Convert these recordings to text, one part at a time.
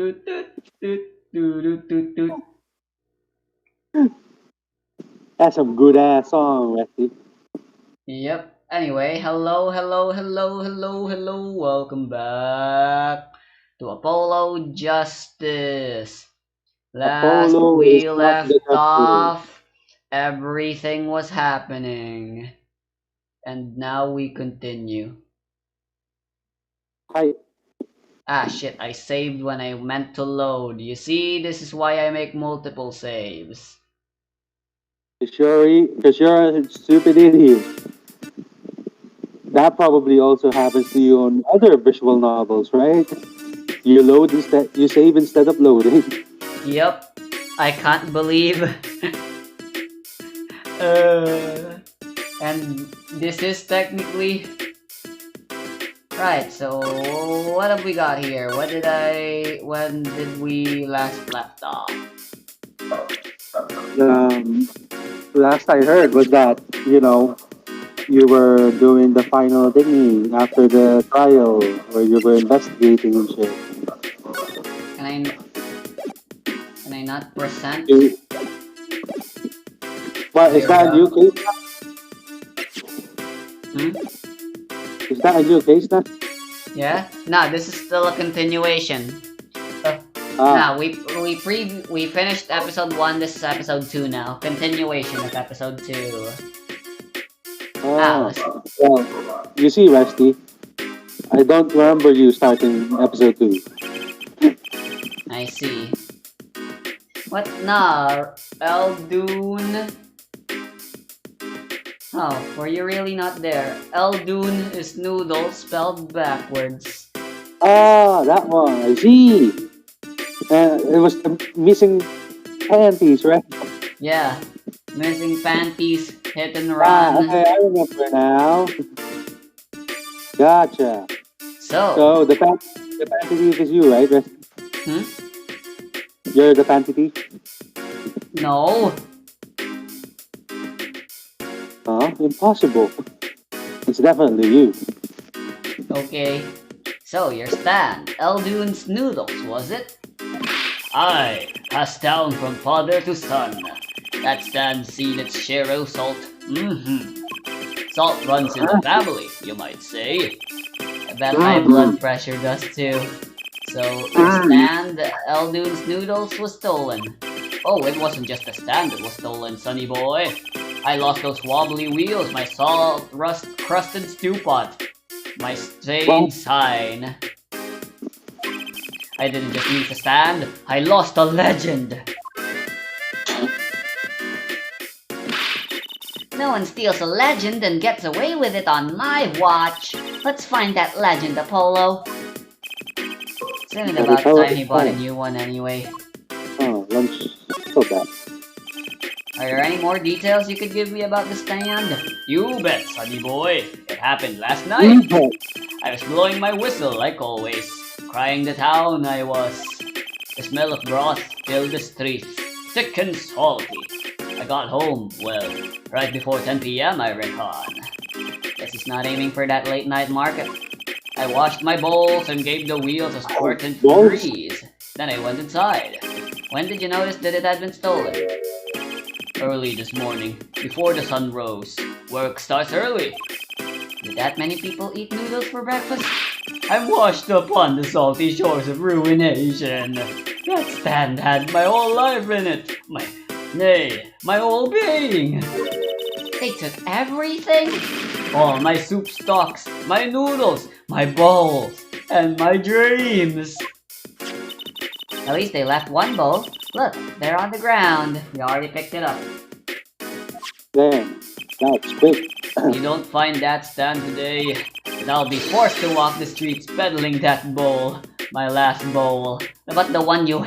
Toot, toot, toot, toot, toot, toot, toot. That's a good ass song, Rusty. Yep. Anyway, hello. Welcome back to Apollo Justice. Last Apollo is we not the left justice. off, everything was happening. And now we continue. I Ah shit, I saved when I meant to load. You see, this is why I make multiple saves. sure, because you're a stupid idiot. That probably also happens to you on other visual novels, right? You save instead of loading. Yep, I can't believe. uh, and this is technically right. So what have we got here? When did we last left off? Um, Last I heard was that you were doing the final thingy after the trial where you were investigating and shit. Can I not present? You, but is There we that a go. new case? Hmm? Is that a new case now? Yeah? Nah, this is still a continuation. Uh, Ah, nah, we finished episode 1, this is episode 2 now. Continuation of episode 2. Ah, ah. Well, you see, Rusty, I don't remember you starting episode 2. I see. What? Nah, Eldoon. Oh, were you really not there? Eldoon is noodle spelled backwards. Ah, that one. I see. It was the missing panties, right? Yeah, missing panties, hit and Ah, run. okay, I remember now. Gotcha. So, So the panty thief is you, right, Rusty? hmm? You're the panty thief? No. Huh? Impossible. It's definitely you. Okay. So, your stand, Eldoon's noodles, was it? Aye, passed down from father to son. That stand's seen its share of salt. Salt runs in the family, you might say. I bet high blood pressure does too. So, your stand, Eldoon's noodles, was stolen. Oh, it wasn't just a stand that was stolen, sonny boy. I lost those wobbly wheels, my salt rust crusted stew pot, my Well, stained sign. I didn't just lose a stand, I lost a legend. No one steals a legend and gets away with it on my watch. Let's find that legend, Apollo. Soon that is about how time it's he bought a done. new one anyway. Oh, lunch. So bad. Are there any more details you could give me about the stand? You bet, sonny boy. It happened last night. I was blowing my whistle like always. Crying the town I was. The smell of broth filled the streets, thick and salty. I got home, well, right before 10 p.m. I reckon. Guess he's not aiming for that late night market. I washed my bowls and gave the wheels a squirt and Balls? grease. Then I went inside. When did you notice that it had been stolen? Early this morning, before the sun rose. Work starts early. Did that many people eat noodles for breakfast? I'm washed upon the salty shores of ruination. That stand had my whole life in it. My whole being. They took everything? All my soup stocks, my noodles, my bowls, and my dreams. At least they left one bowl. Look, they're on the ground. You already picked it up. Damn. That's quick. You don't find that stand today, and I'll be forced to walk the streets peddling that bowl. My last bowl. But the one you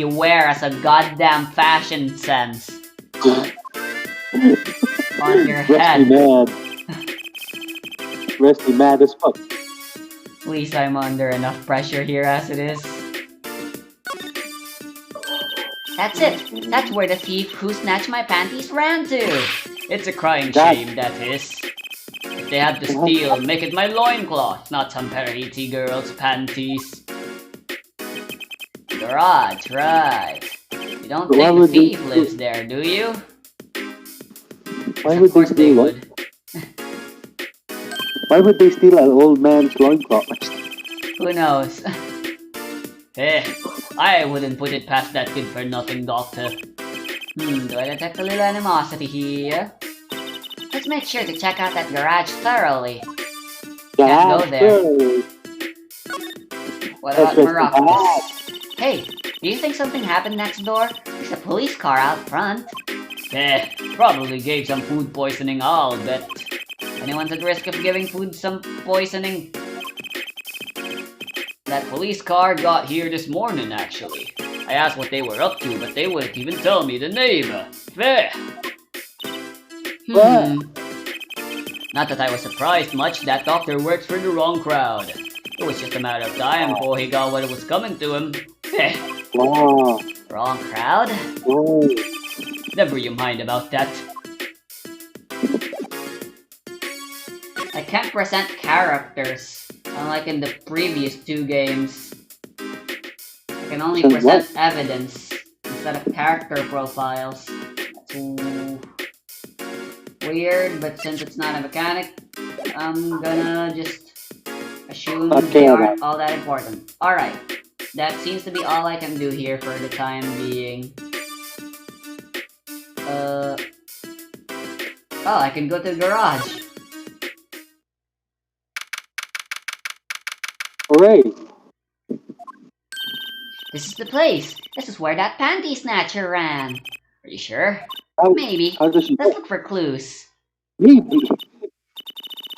wear as a goddamn fashion sense. On your Rusty head. mad. Rusty mad as fuck. At least I'm under enough pressure here as it is. That's it. That's where the thief who snatched my panties ran to. It's a crying shame, that is. If they had to steal, make it my loincloth, not some pretty girl's panties. Garage, right. You don't But why think the would they thief lives there, do you? why Of would they course they steal what? would. Why would they steal an old man's loincloth? Who knows? Eh, I wouldn't put it past that kid for nothing, Doctor. Do I detect a little animosity here? Let's make sure to check out that garage thoroughly. Can't go Garage, there. sure. What That's about just the garage. Maracas? Hey, do you think something happened next door? There's a police car out front. Probably gave some food poisoning, I'll bet. Anyone's at risk of giving food some poisoning? That police car got here this morning, actually. I asked what they were up to, but they wouldn't even tell me the name. What? Not that I was surprised much, that doctor works for the wrong crowd. It was just a matter of time before he got what was coming to him. Wow. Wrong crowd? Oh. Never you mind about that. I can't present characters, unlike in the previous two games. I can only Present present what? evidence instead of character profiles. That's weird, but since it's not a mechanic, I'm gonna just assume Okay, they alright. aren't all that important. Alright, that seems to be all I can do here for the time being. Oh, I can go to the garage. Hooray. This is the place. This is where that panty snatcher ran. Are you sure? How, Maybe. how does she Let's know? look for clues. Maybe.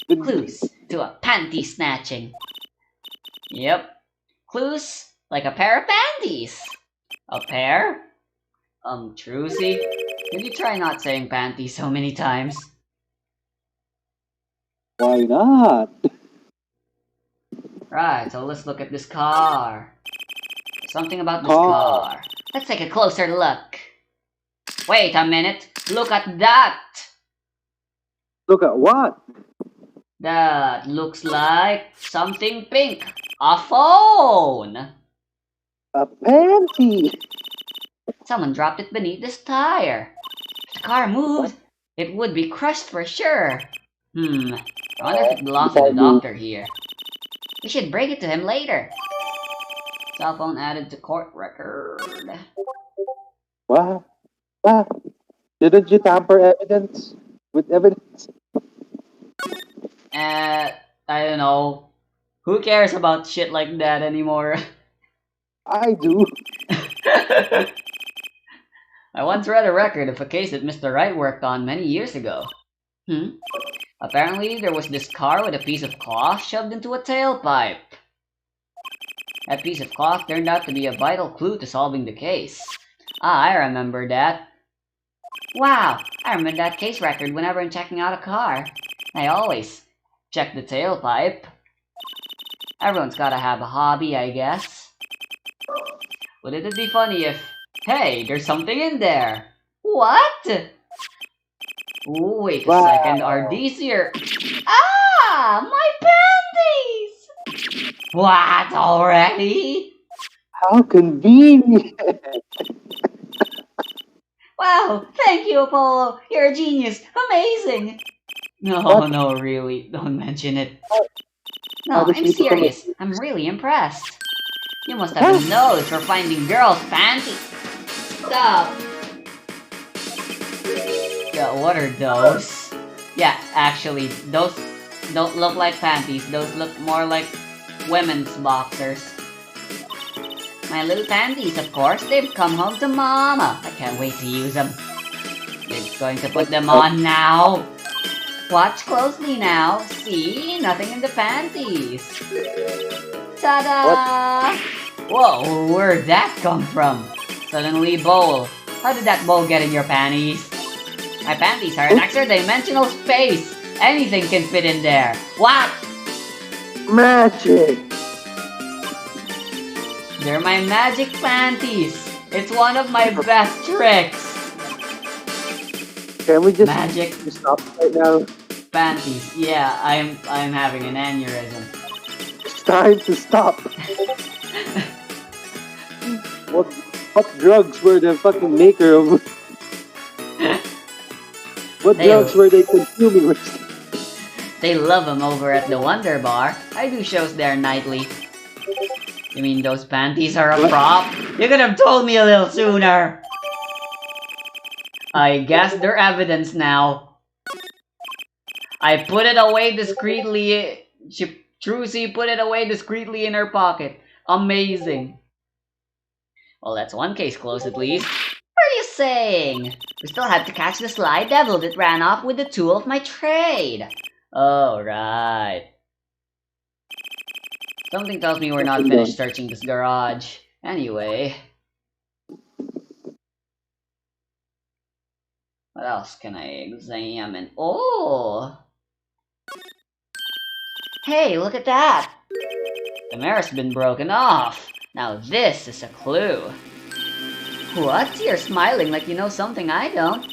Clues to a panty snatching. Yep. Clues like a pair of panties. A pair? Trucy, could you try not saying panties so many times? Why not? Right, so let's look at this car. Something about this Car. car. Let's take a closer look. Wait a minute. Look at that. Look at what? That looks like something pink. A phone. A panty. Someone dropped it beneath this tire. If the car moved, it would be crushed for sure. I wonder if it belongs to the doctor here. We should bring it to him later. Cell phone added to court record. What? What? Didn't you tamper evidence? With evidence? I don't know. Who cares about shit like that anymore? I do. I once read a record of a case that Mr. Wright worked on many years ago. Apparently, there was this car with a piece of cloth shoved into a tailpipe. That piece of cloth turned out to be a vital clue to solving the case. Ah, I remember that. Wow, I remember that case record whenever I'm checking out a car. I always check the tailpipe. Everyone's gotta have a hobby, I guess. Wouldn't it be funny if... Hey, there's something in there! What? Ooh, wait a Wow. second, are these here? Ah! My panties! What, already? How convenient. Wow, thank you, Apollo! You're a genius! Amazing! No, What? no, really, don't mention it. No, How does I'm she become a- serious. I'm really impressed. You must have a nose for finding girls' panties. Stop! Yeah, what are those? Yeah, actually, those don't look like panties. Those look more like women's boxers. My little panties, of course. They've come home to Mama. I can't wait to use them. You're going to put them on now. Watch closely now. See? Nothing in the panties. Ta-da! Whoa, where'd that come from? Suddenly, bowl. How did that bowl get in your panties? My panties are an extra dimensional space. Anything can fit in there. What? Magic. They're my magic panties. It's one of my best tricks. Can we just Magic stop right now? panties. Yeah, I'm having an aneurysm. It's time to stop. What what drugs were the fucking maker of? What They drugs were they consuming? they love them over at the Wonder Bar. I do shows there nightly. You mean those panties are a What? prop? You could have told me a little sooner. I guess they're evidence now. I put it away discreetly. Trucy put it away discreetly in her pocket. Amazing. Well, that's one case closed at least. What are you saying? We still had to catch the sly devil that ran off with the tool of my trade. Oh, right. Something tells me we're not finished searching this garage. Anyway. What else can I examine? Oh! Hey, look at that! The mirror's been broken off. Now this is a clue. What? You're smiling like you know something I don't.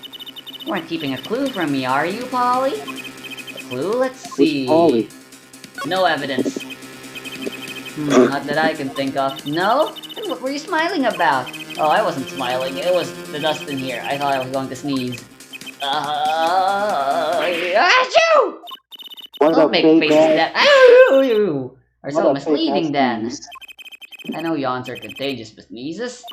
You weren't keeping a clue from me, are you, Polly? A clue? Let's see. Polly? No evidence. Not that I can think of. No? Then what were you smiling about? Oh, I wasn't smiling. It was the dust in here. I thought I was going to sneeze. Achoo! What Don't a make fake faces ass. that are What so a fake misleading ass then. sneeze. I know yawns are contagious, but sneezes?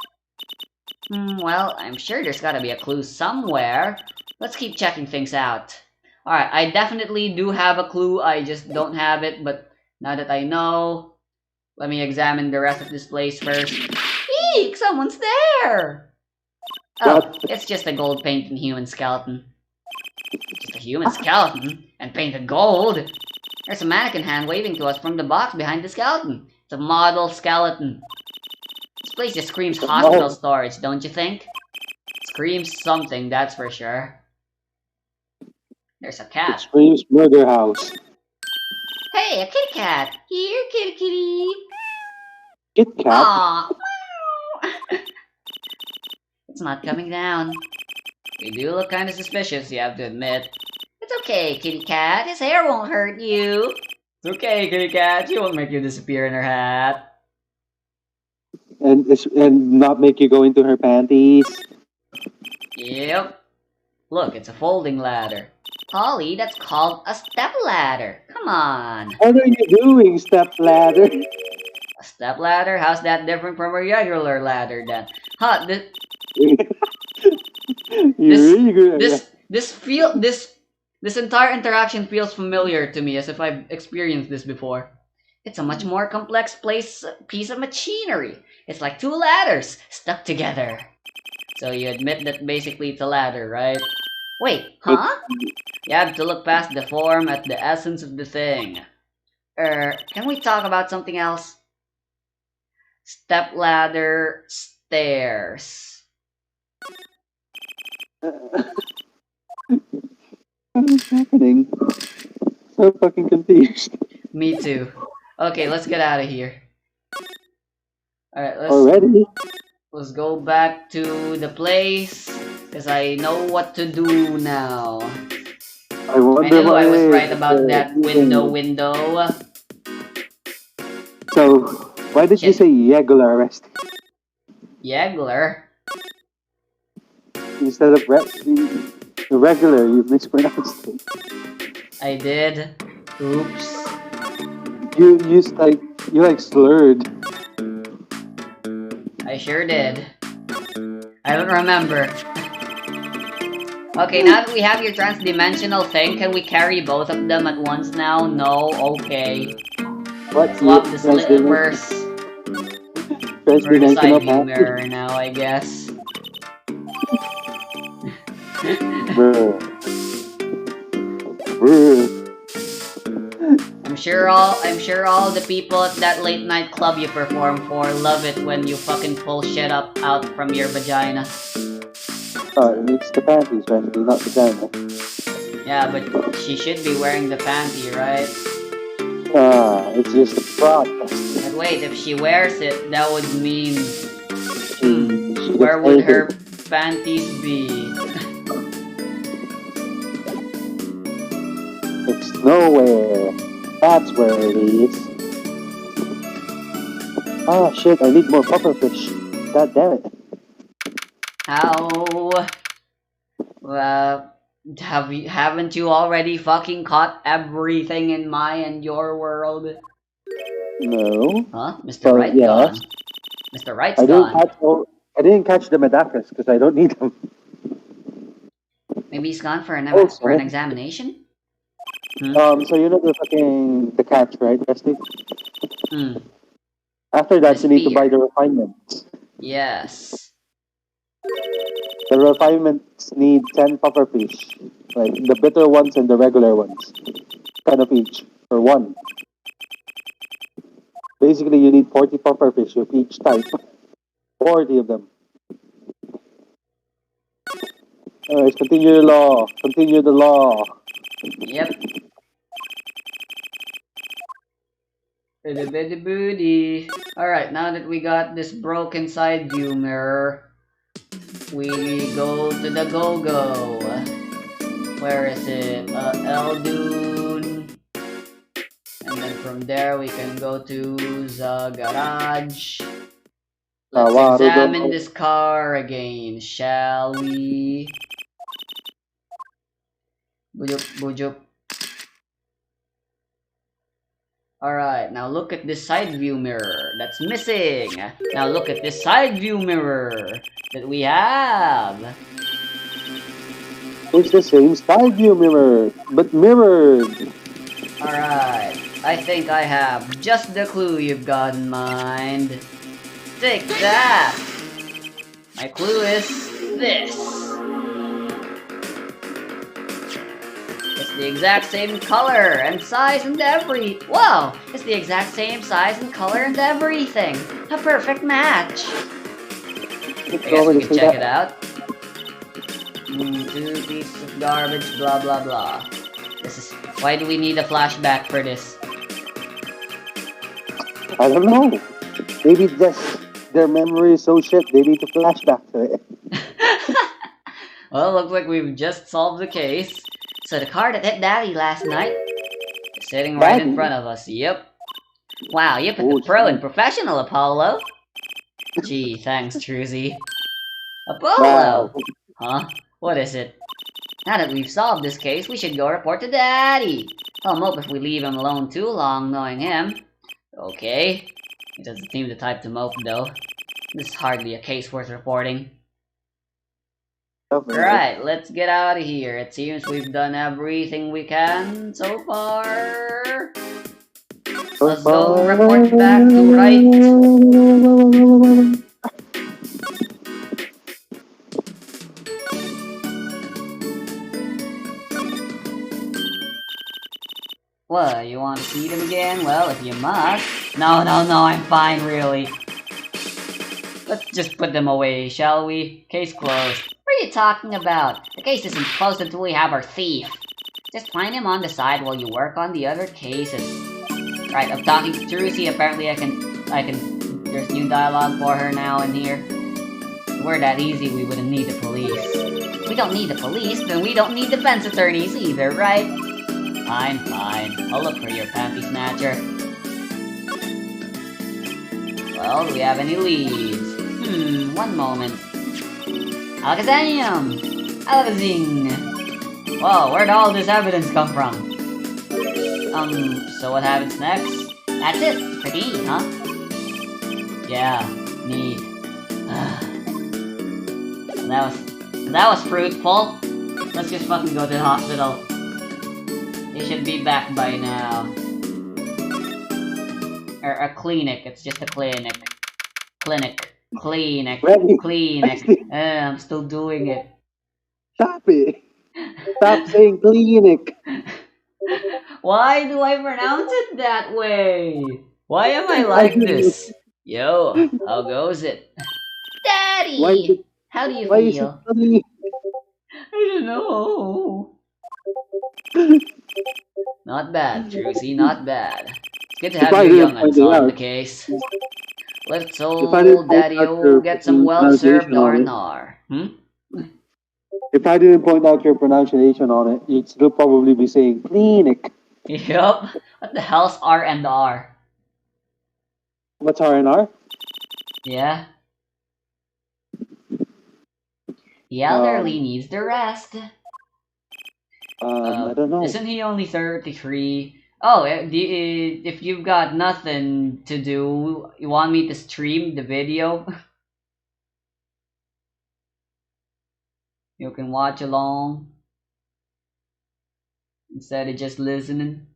Well, I'm sure there's gotta be a clue somewhere. Let's keep checking things out. Alright, I definitely do have a clue, I just don't have it, but now that I know, let me examine the rest of this place first. Eek! Someone's there! Oh, What? it's just a gold painted human skeleton. Just a human skeleton? And painted gold? There's a mannequin hand waving to us from the box behind the skeleton. It's a model skeleton. This place just screams hospital storage, don't you think? Screams something, that's for sure. There's a cat. Screams murder house. Hey, a kitty cat! Here, kitty kitty! Kit Kat. Aww! It's not coming down. You do look kinda suspicious, you have to admit. It's okay, kitty cat. His hair won't hurt you. It's okay, kitty cat. She won't make you disappear in her hat. And not make you go into her panties. Yep. Look, it's a folding ladder. Polly, that's called a step ladder. Come on. What are you doing, step ladder? A step ladder? How's that different from a regular ladder then? Huh, You're really good at that. this entire interaction feels familiar to me, as if I've experienced this before. It's a much more complex piece of machinery. It's like two ladders stuck together. So you admit that basically it's a ladder, right? Wait, huh? You have to look past the form at the essence of the thing. Can we talk about something else? Step ladder, stairs. What is happening? So fucking confused. Me too. Okay, let's get out of here. Alright, Already? let's go back to the place, because I know what to do now. I wonder I knew why I was right about that window. So, why did you say regular arrest Yegler? instead of regular? You mispronounced it. I did. Oops. You like slurred. I sure did. I don't remember. Okay, now that we have your trans-dimensional thing, can we carry both of them at once now? No? Okay. What? Swap the slippers for the Trans-dimensional side view package? mirror now, I guess. Bruh. Bruh. I'm sure all the people at that late night club you perform for love it when you fucking pull shit out from your vagina. Oh, it's the panties, Wesley, not the vagina. Yeah, but she should be wearing the panty, right? It's just a prop. But wait, if she wears it, that would mean... She where gets would her painted. panties be? It's nowhere. That's where it is. Ah, shit, I need more pufferfish. God damn it. How? Haven't you already fucking caught everything in my and your world? No. Huh? Mr. But Right yes. gone. Mr. Right's I didn't gone. catch I didn't catch the Medacus because I don't need them. Maybe he's gone for an Also, examination? Hmm? so you know the catch, right, Leslie? Hmm. After The that you need to buy spear. the refinements. Yes. The refinements need 10 pufferfish. Like the bitter ones and the regular ones. 10 of each for one. Basically you need 40 pufferfish of each type. 40 of them. Anyways, continue the law. Continue the law. Yep. Biddy biddy booty. Alright, now that we got this broken side view mirror, we go to the go-go. Where is it? Eldun. And then from there we can go to the garage. Let's examine this car again, shall we? Bujuk, bujuk. Alright, now look at this side view mirror that's missing. Now look at this side view mirror that we have. It's the same side view mirror, but mirrored. Alright, I think I have just the clue you've got in mind. Take that! My clue is this. It's the exact same color and size and Wow! It's the exact same size and color and everything. A perfect match. I guess we can check it out. 2 pieces of garbage, blah blah blah. Why do we need a flashback for this? I don't know. Maybe their memory is so shit they need to flashback to it. Well, looks like we've just solved the case. So the car that hit Daddy last night is sitting right in front of us. Yep. Wow, you put the pro in professional, Apollo. Gee, thanks, Truzy. Apollo! Wow. Huh? What is it? Now that we've solved this case, we should go report to Daddy. I'll mope if we leave him alone too long, knowing him. Okay. He doesn't seem the type to mope, though. This is hardly a case worth reporting. Alright, let's get out of here. It seems we've done everything we can so far. Let's go report back to Right. What, you want to see them again? Well, if you must. No, I'm fine, really. Let's just put them away, shall we? Case closed. What are you talking about? The case isn't closed until we have our thief. Just find him on the side while you work on the other cases. Right, I'm talking to Trucy. Apparently I can, there's new dialogue for her now in here. If it were that easy, we wouldn't need the police. We don't need the police, then we don't need defense attorneys either, right? Fine. I'll look for your panty snatcher. Well, do we have any leads? One moment. Alakazam! Alakazing! Whoa, where'd all this evidence come from? So what happens next? That's it! Pretty neat, huh? Yeah, neat. that was fruitful. Let's just fucking go to the hospital. He should be back by now. Or a clinic, it's just a clinic. Clinic. I'm still doing it. Stop it. Stop saying clinic. Why do I pronounce it that way? Why am I like this? Yo, how goes it? Daddy! How do you feel? I don't know. Not bad, Trucy, not bad. It's good to have your young uns on the case. Let's old Daddy-o get some well-served R&R. If I didn't point out your pronunciation on it, you'd still probably be saying clinic. Yup. What the hell's R and R? What's R&R? Yeah. The elderly needs the rest. I don't know. Isn't he only 33? Oh, if you've got nothing to do, you want me to stream the video? You can watch along instead of just listening.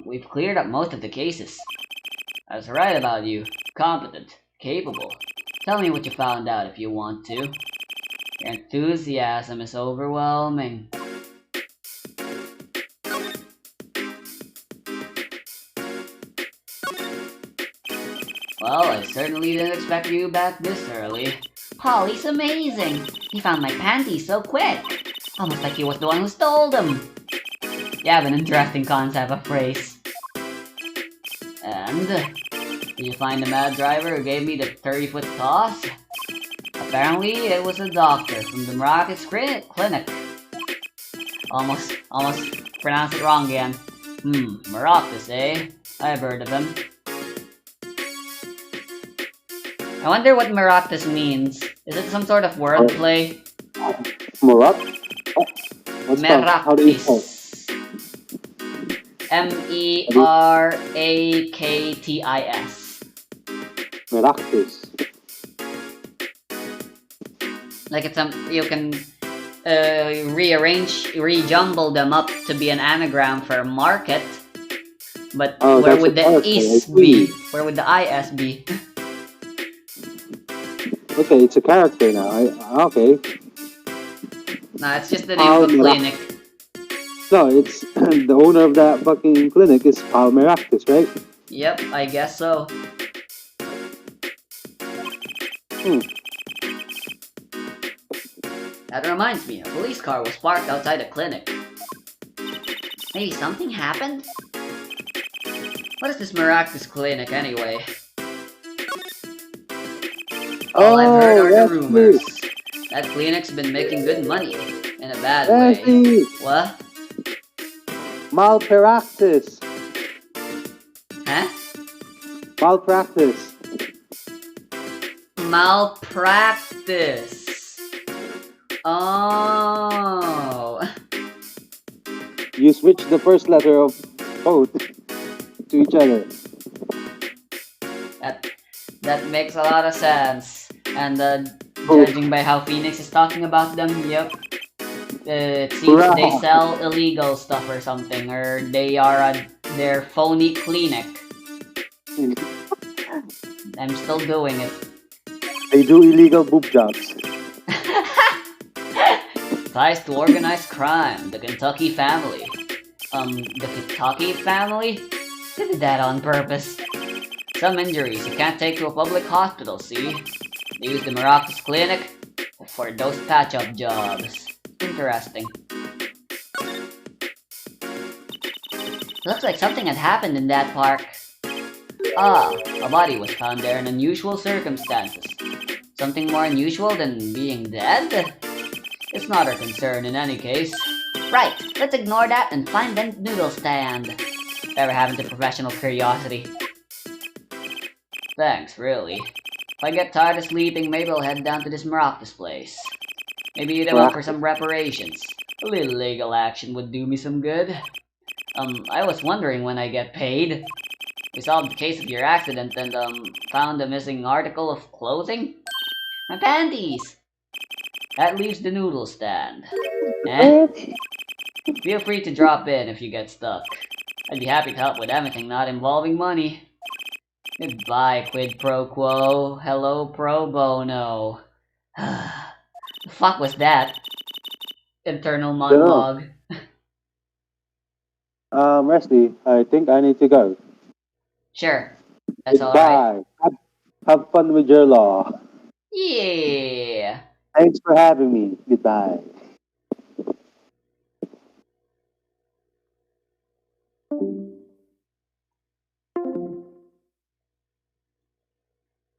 We've cleared up most of the cases. I was right about you. Competent, capable. Tell me what you found out if you want to. Your enthusiasm is overwhelming. Well, I certainly didn't expect you back this early. Polly's amazing. He found my panties so quick. Almost like he was the one who stole them. You have an interesting concept of phrase. And did you find the mad driver who gave me the 30-foot toss? Apparently, it was a doctor from the Maracas clinic. Almost pronounced it wrong again. Maracas, eh? I've heard of him. I wonder what Maracas means. Is it some sort of wordplay? Murat? What's that? How do you spell? Meraktis. Meraktis. Like it's you can rejumble them up to be an anagram for market. But where would the is be? Where would the is be? Okay, it's a character now. Okay. Nah, it's just the name of a clinic. No, it's the owner of that fucking clinic is Meraktis, right? Yep, I guess so. That reminds me, a police car was parked outside the clinic. Maybe something happened? What is this Maracas clinic anyway? All I've heard are the rumors. That clinic's been making good money. In a bad way. What? Malpractice. Huh? Malpractice. Malpractice. Oh. You switch the first letter of both to each other. That makes a lot of sense. And judging by how Phoenix is talking about them, yep. It seems they sell illegal stuff or something, or they are their phony clinic. I'm still doing it. They do illegal boob jobs. Ties to organized crime, the Kentucky family. The Kentucky family? They did that on purpose. Some injuries you can't take to a public hospital, see? They use the Maracas clinic for those patch-up jobs. Interesting. Looks like something had happened in that park. Ah, a body was found there in unusual circumstances. Something more unusual than being dead? It's not our concern in any case. Right, let's ignore that and find the noodle stand. Ever having the professional curiosity. Thanks, really. If I get tired of sleeping, maybe I'll head down to this Maracas place. Maybe you'd up for some reparations. A little legal action would do me some good. I was wondering when I get paid. We solved the case of your accident and, found a missing article of clothing? My panties! That leaves the noodle stand. Feel free to drop in if you get stuck. I'd be happy to help with anything not involving money. Goodbye, quid pro quo. Hello, pro bono. The fuck was that? Internal monologue. Rusty, I think I need to go. Sure. That's Goodbye. alright. Have fun with your law. Yeah. Thanks for having me. Goodbye.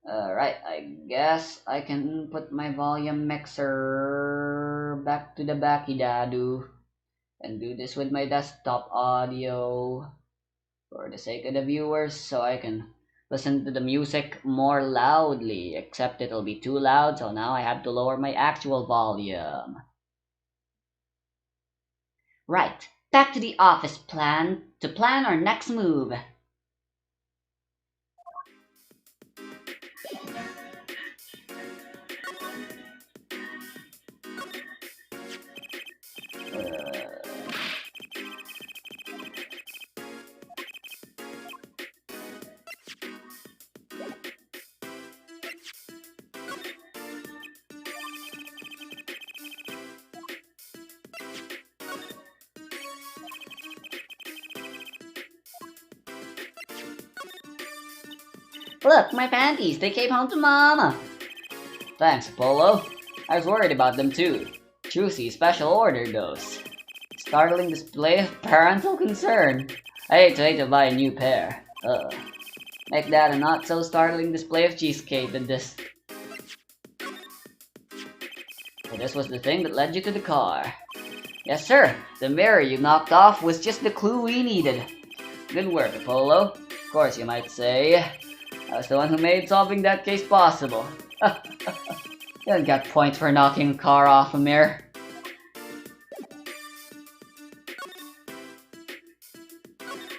Alright, I guess I can put my volume mixer back to the backy-dadu and do this with my desktop audio for the sake of the viewers so I can listen to the music more loudly, except it'll be too loud, so now I have to lower my actual volume. Right, back to the office to plan our next move. Look, my panties, they came home to mama. Thanks, Apollo. I was worried about them too. Juicy special order those. Startling display of parental concern. I hate to buy a new pair. Make that a not so startling display of cheesecake than this. So this was the thing that led you to the car. Yes, sir. The mirror you knocked off was just the clue we needed. Good work, Apollo. Of course, you might say. I was the one who made solving that case possible. You don't get points for knocking a car off a mirror.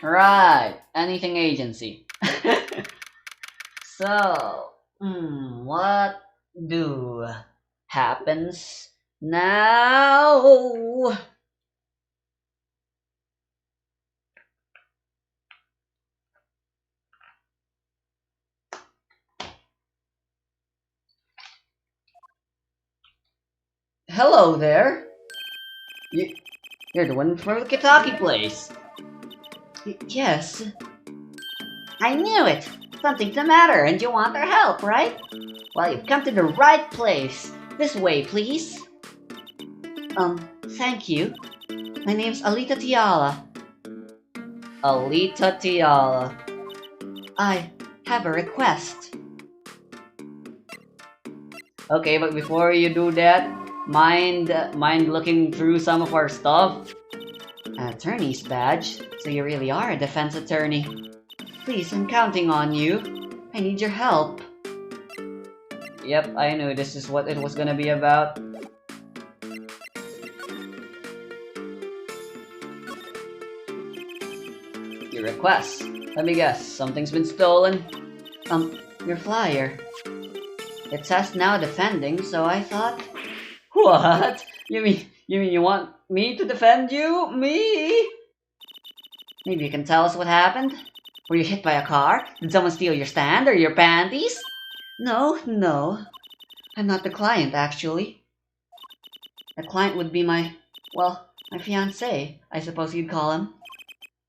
Right, anything agency. So, what do happens now? Hello there. You're the one from the Kitaki place. Yes. I knew it. Something's the matter and you want our help, right? Well, you've come to the right place. This way, please. Thank you. My name's Alita Tiala. Alita Tiala. I have a request. Okay, but before you do that, mind looking through some of our stuff? An attorney's badge? So you really are a defense attorney. Please, I'm counting on you. I need your help. Yep, I knew this is what it was gonna be about. Your request. Let me guess, something's been stolen? Your flyer. It says now defending, so I thought... What? You mean you want me to defend you? Me? Maybe you can tell us what happened? Were you hit by a car? Did someone steal your stand or your panties? No. I'm not the client, actually. The client would be my fiancé, I suppose you'd call him.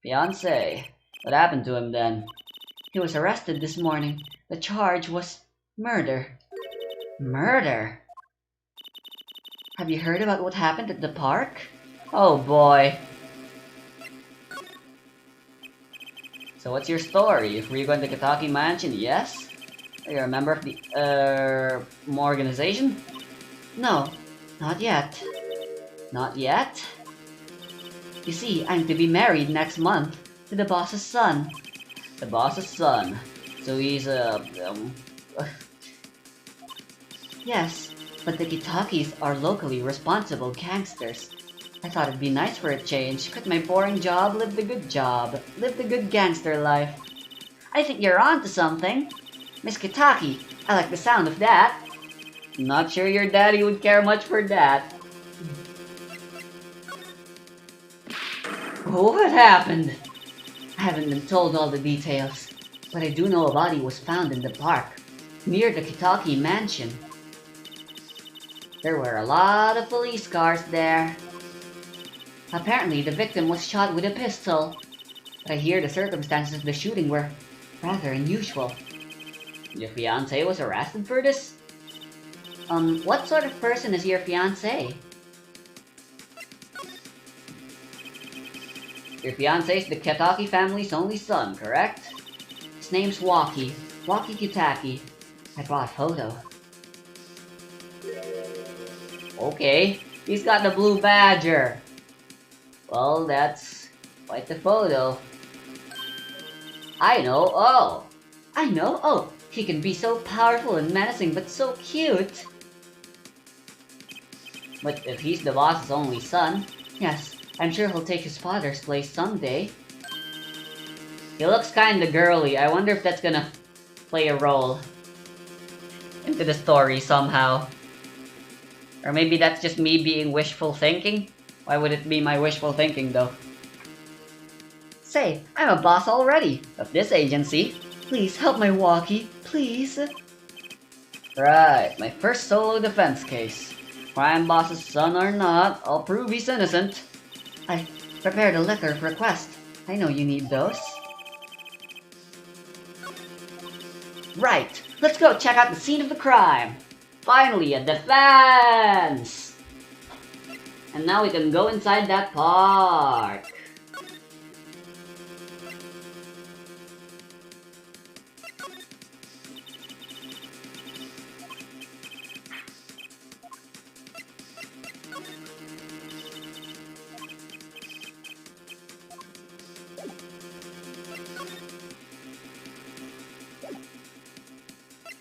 Fiancé? What happened to him then? He was arrested this morning. The charge was murder. Murder? Have you heard about what happened at the park? Oh boy. So what's your story? Were you going to Kitaki Mansion? Yes? Are you a member of the, organization? No, not yet. Not yet? You see, I'm to be married next month to the boss's son. The boss's son? So he's, Yes, but the Kitakis are locally responsible gangsters. I thought it'd be nice for a change, quit my boring job, live the good gangster life. I think you're on to something. Miss Kitaki, I like the sound of that. Not sure your daddy would care much for that. What happened? I haven't been told all the details, but I do know a body was found in the park, near the Kitaki mansion. There were a lot of police cars there. Apparently, the victim was shot with a pistol. But I hear the circumstances of the shooting were rather unusual. Your fiancé was arrested for this? What sort of person is your fiancé? Your fiancé is the Kitaki family's only son, correct? His name's Waki Kitaki. I brought a photo. Okay, he's got the blue badger. Well, that's quite the photo. I know. Oh, I know. Oh, he can be so powerful and menacing, but so cute. But if he's the boss's only son, yes, I'm sure he'll take his father's place someday. He looks kinda girly. I wonder if that's gonna play a role into the story somehow. Or maybe that's just me being wishful thinking? Why would it be my wishful thinking though? Say, I'm a boss already of this agency. Please help my walkie, please. Right, my first solo defense case. Crime boss's son or not, I'll prove he's innocent. I prepared a letter of request. I know you need those. Right, let's go check out the scene of the crime. Finally, a defense! And now we can go inside that park.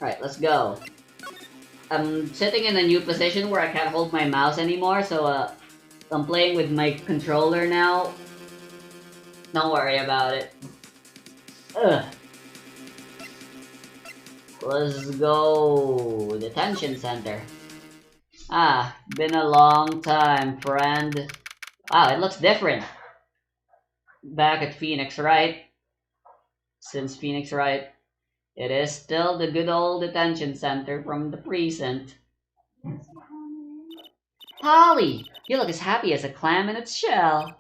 Alright, let's go. I'm sitting in a new position where I can't hold my mouse anymore, so I'm playing with my controller now. Don't worry about it. Ugh. Let's go. Detention Center. Ah, been a long time, friend. Wow, it looks different. Back at Phoenix, right? Since Phoenix, right? It is still the good old detention center from the precinct. Polly, you look as happy as a clam in its shell.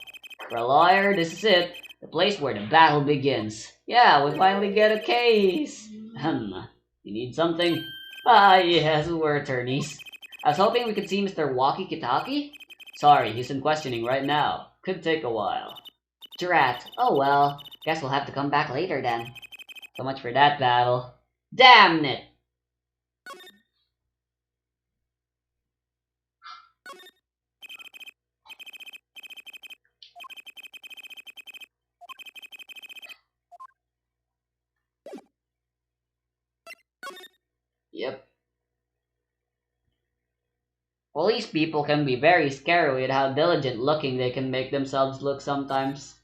For a lawyer, this is it. The place where the battle begins. Yeah, we finally get a case. You need something? Ah, yes, we're attorneys. I was hoping we could see Mr. Walkie-Kitaki. Sorry, he's in questioning right now. Could take a while. Drat. Oh well. Guess we'll have to come back later then. So much for that battle. Damn it! Yep. Police people can be very scary with how diligent looking they can make themselves look sometimes.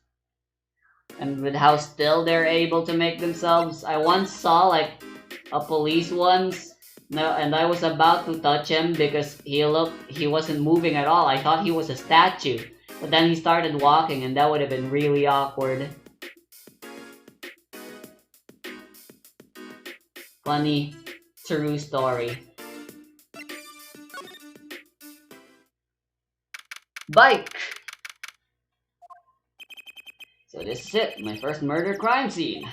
And with how still they're able to make themselves. I once saw like a police once, no, and I was about to touch him because he wasn't moving at all. I thought he was a statue. But then he started walking and that would have been really awkward. Funny, true story. Bike! So this is it, my first murder crime scene.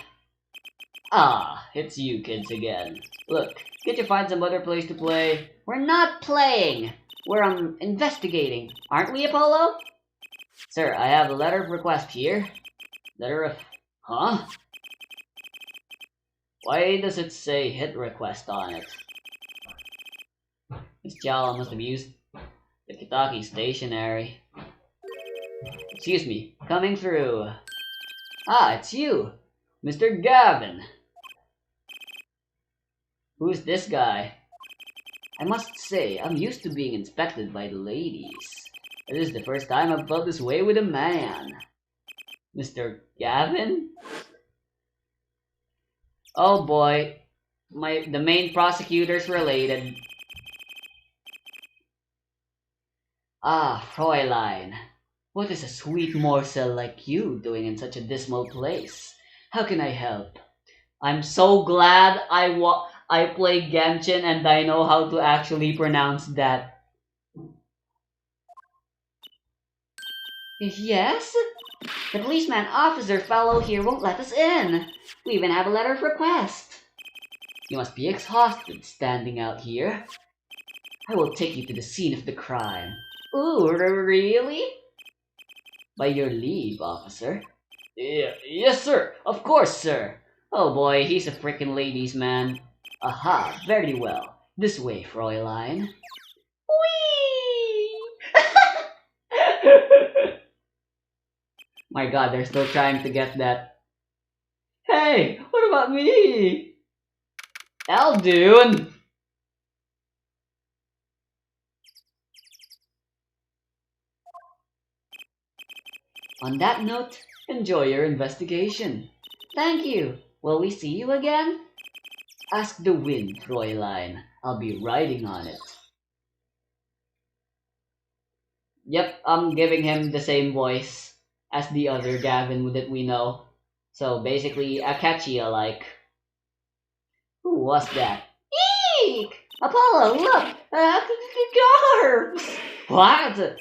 Ah, it's you kids again. Look, can't you find some other place to play? We're not playing! We're investigating. Aren't we, Apollo? Sir, I have a letter of request here. Letter of... Huh? Why does it say hit request on it? This Jala must have used the Kitaki stationery. Excuse me, coming through. Ah, it's you, Mr. Gavin. Who's this guy? I must say, I'm used to being inspected by the ladies. This is the first time I've felt this way with a man. Mr. Gavin? Oh boy, the main prosecutor's related. Ah, Fräulein. What is a sweet morsel like you doing in such a dismal place? How can I help? I'm so glad I play Genshin and I know how to actually pronounce that. Yes? The policeman officer fellow here won't let us in. We even have a letter of request. You must be exhausted standing out here. I will take you to the scene of the crime. Ooh, really? By your leave, officer. Yes, sir. Of course, sir. Oh boy, he's a frickin' ladies' man. Aha, very well. This way, Fräulein. Whee! My god, they're still trying to get that. Hey, what about me? I'll do. On that note, enjoy your investigation. Thank you. Will we see you again? Ask the wind, Fräulein. I'll be riding on it. Yep, I'm giving him the same voice as the other Gavin that we know. So basically, a catchy alike. Who was that? Eek! Apollo, look! Garbs! What?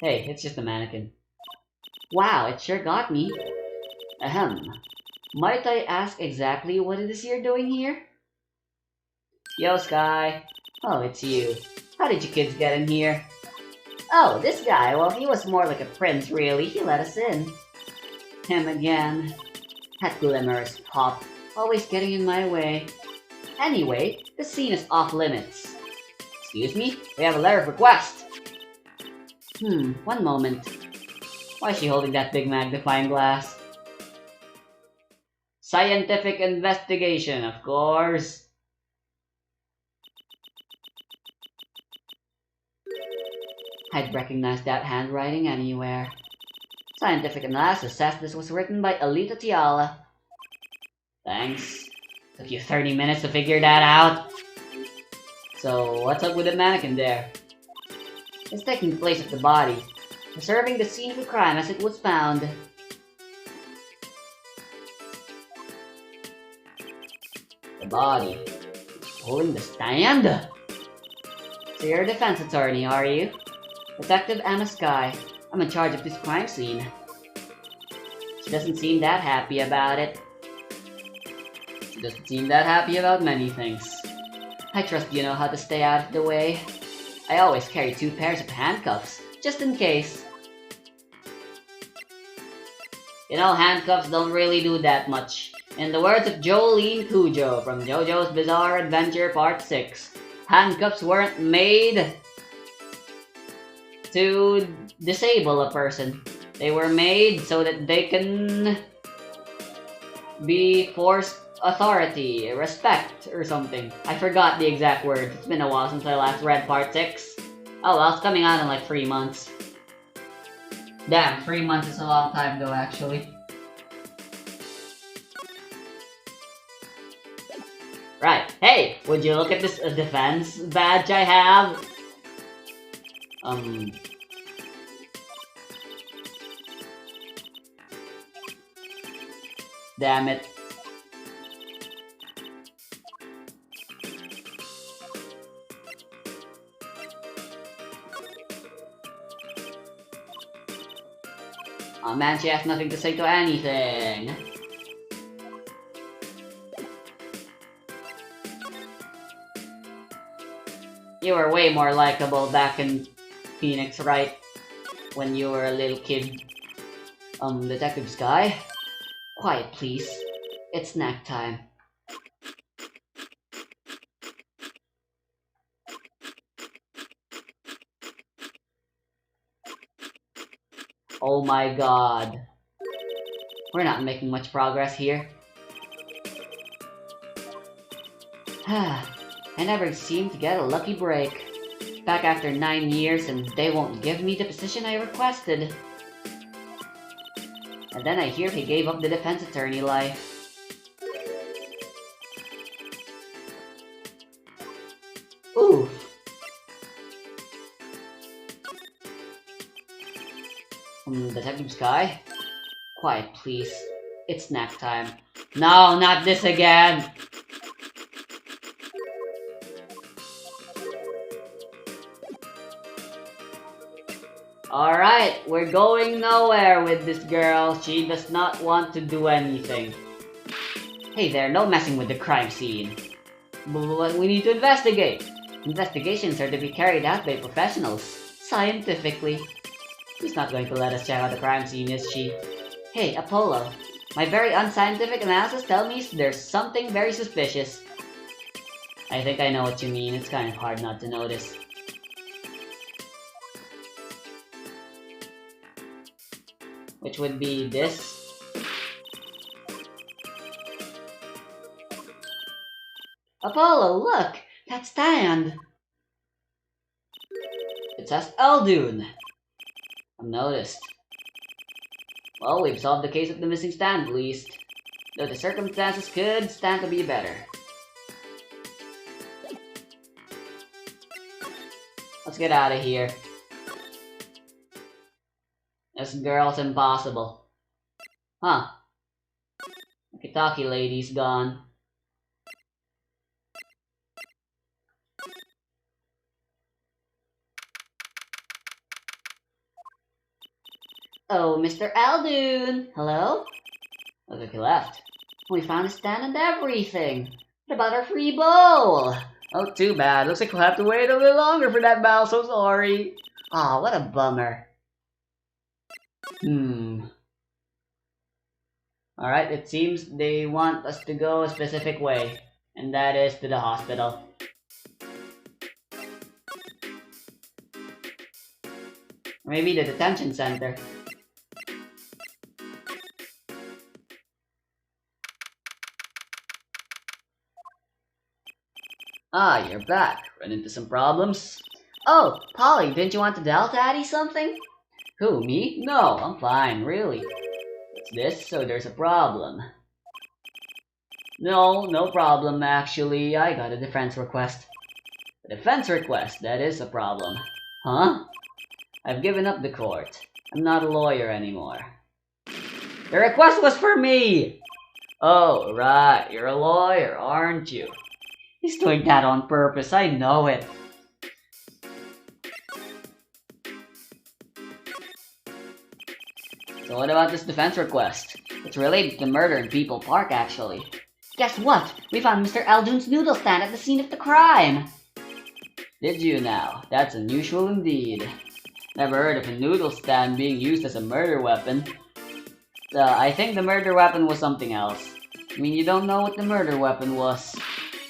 Hey, it's just a mannequin. Wow, it sure got me. Ahem. Might I ask exactly what it is you're doing here? Yo, Sky. Oh, it's you. How did you kids get in here? Oh, this guy, well, he was more like a prince, really. He let us in. Him again. That glamorous pop. Always getting in my way. Anyway, the scene is off limits. Excuse me? We have a letter of request. One moment. Why is she holding that big magnifying glass? Scientific investigation, of course. I'd recognize that handwriting anywhere. Scientific analysis says this was written by Alita Tiala. Thanks. Took you 30 minutes to figure that out. So, what's up with the mannequin there? It's taking the place of the body, preserving the scene of the crime as it was found. The body. Holding the stand? So you're a defense attorney, are you? Detective Anna Sky. I'm in charge of this crime scene. She doesn't seem that happy about it. She doesn't seem that happy about many things. I trust you know how to stay out of the way. I always carry 2 pairs of handcuffs, just in case. You know, handcuffs don't really do that much. In the words of Jolene Cujo from JoJo's Bizarre Adventure Part 6, handcuffs weren't made to disable a person. They were made so that they can be forced authority, respect, or something. I forgot the exact words. It's been a while since I last read Part 6. Oh well, it's coming out in like 3 months. Damn, 3 months is a long time though, actually. Right. Hey, would you look at this defense badge I have? Damn it. Oh man, she has nothing to say to anything. You were way more likable back in Phoenix, right? When you were a little kid. Detective Sky? Quiet, please. It's snack time. Oh my god. We're not making much progress here. I never seem to get a lucky break. Back after 9 years and they won't give me the position I requested. And then I hear he gave up the defense attorney life. Ooh. Detective Sky? Quiet, please. It's snack time. No, not this again! Alright, we're going nowhere with this girl. She does not want to do anything. Hey there, no messing with the crime scene. But we need to investigate. Investigations are to be carried out by professionals. Scientifically. She's not going to let us check out the crime scene, is she? Hey, Apollo. My very unscientific analysis tells me there's something very suspicious. I think I know what you mean. It's kind of hard not to notice. Which would be this. Apollo, look! That stand! It says Aldun! I've noticed. Well, we've solved the case of the missing stand, at least. Though the circumstances could stand to be better. Let's get out of here. This girl's impossible. Huh. The Kentucky lady's gone. Oh, Mr. Aldoon! Hello? Looks like he left. We found a stand and everything. What about our free bowl? Oh, too bad. Looks like we'll have to wait a little longer for that bowl. So sorry. Aw, what a bummer. Alright, it seems they want us to go a specific way. And that is to the hospital. Maybe the detention center. Ah, you're back. Run into some problems? Oh, Polly, didn't you want to tell Daddy something? Who, me? No, I'm fine, really. What's this? So there's a problem. No problem, actually. I got a defense request. A defense request? That is a problem. Huh? I've given up the court. I'm not a lawyer anymore. The request was for me! Oh, right. You're a lawyer, aren't you? He's doing that on purpose, I know it. So what about this defense request? It's related to murder in People Park, actually. Guess what? We found Mr. Aldoon's noodle stand at the scene of the crime! Did you now? That's unusual indeed. Never heard of a noodle stand being used as a murder weapon. I think the murder weapon was something else. I mean, you don't know what the murder weapon was.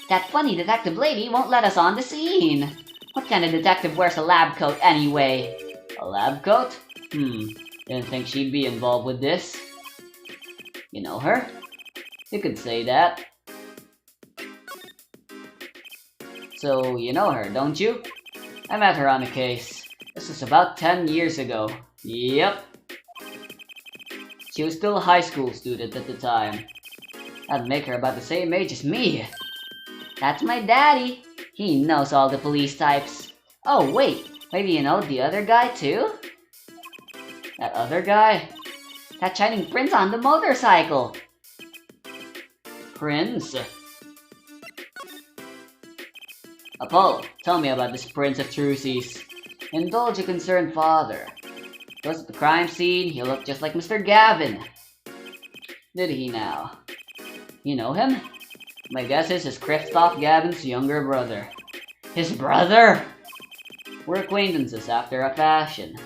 That funny detective lady won't let us on the scene. What kind of detective wears a lab coat anyway? A lab coat? Didn't think she'd be involved with this. You know her? You could say that. So, you know her, don't you? I met her on a case. This was about 10 years ago. Yep. She was still a high school student at the time. That'd make her about the same age as me. That's my daddy. He knows all the police types. Oh, wait. Maybe you know the other guy, too? That other guy? That shining prince on the motorcycle. Prince? Apollo, tell me about this Prince of Trucies. Indulge a concerned father. Goes to the crime scene, he looked just like Mr. Gavin. Did he now? You know him? My guess is his Kristoff Gavin's younger brother. His brother? We're acquaintances after a fashion.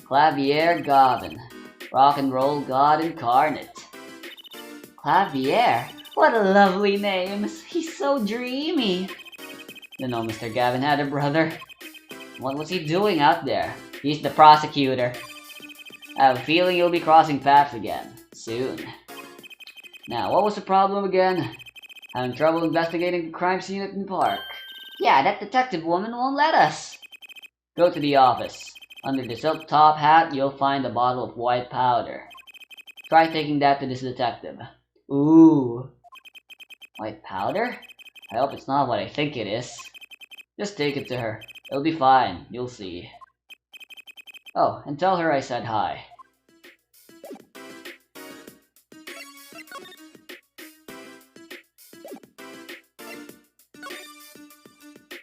Clavier Gavin. Rock and roll god incarnate. Clavier? What a lovely name. He's so dreamy. You know Mr. Gavin had a brother. What was he doing out there? He's the prosecutor. I have a feeling you'll be crossing paths again. Soon. Now, what was the problem again? Having trouble investigating the crime scene at the park. Yeah, that detective woman won't let us. Go to the office. Under the silk top hat, you'll find a bottle of white powder. Try taking that to this detective. Ooh. White powder? I hope it's not what I think it is. Just take it to her. It'll be fine. You'll see. Oh, and tell her I said hi.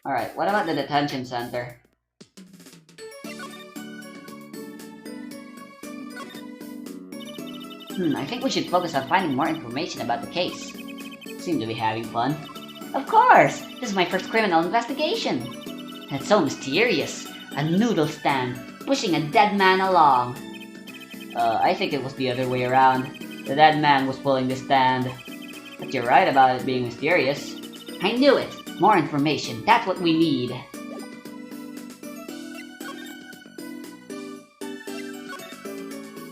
Alright, what about the detention center? I think we should focus on finding more information about the case. Seem to be having fun. Of course! This is my first criminal investigation. It's so mysterious. A noodle stand, pushing a dead man along. I think it was the other way around. The dead man was pulling the stand. But you're right about it being mysterious. I knew it! More information, that's what we need.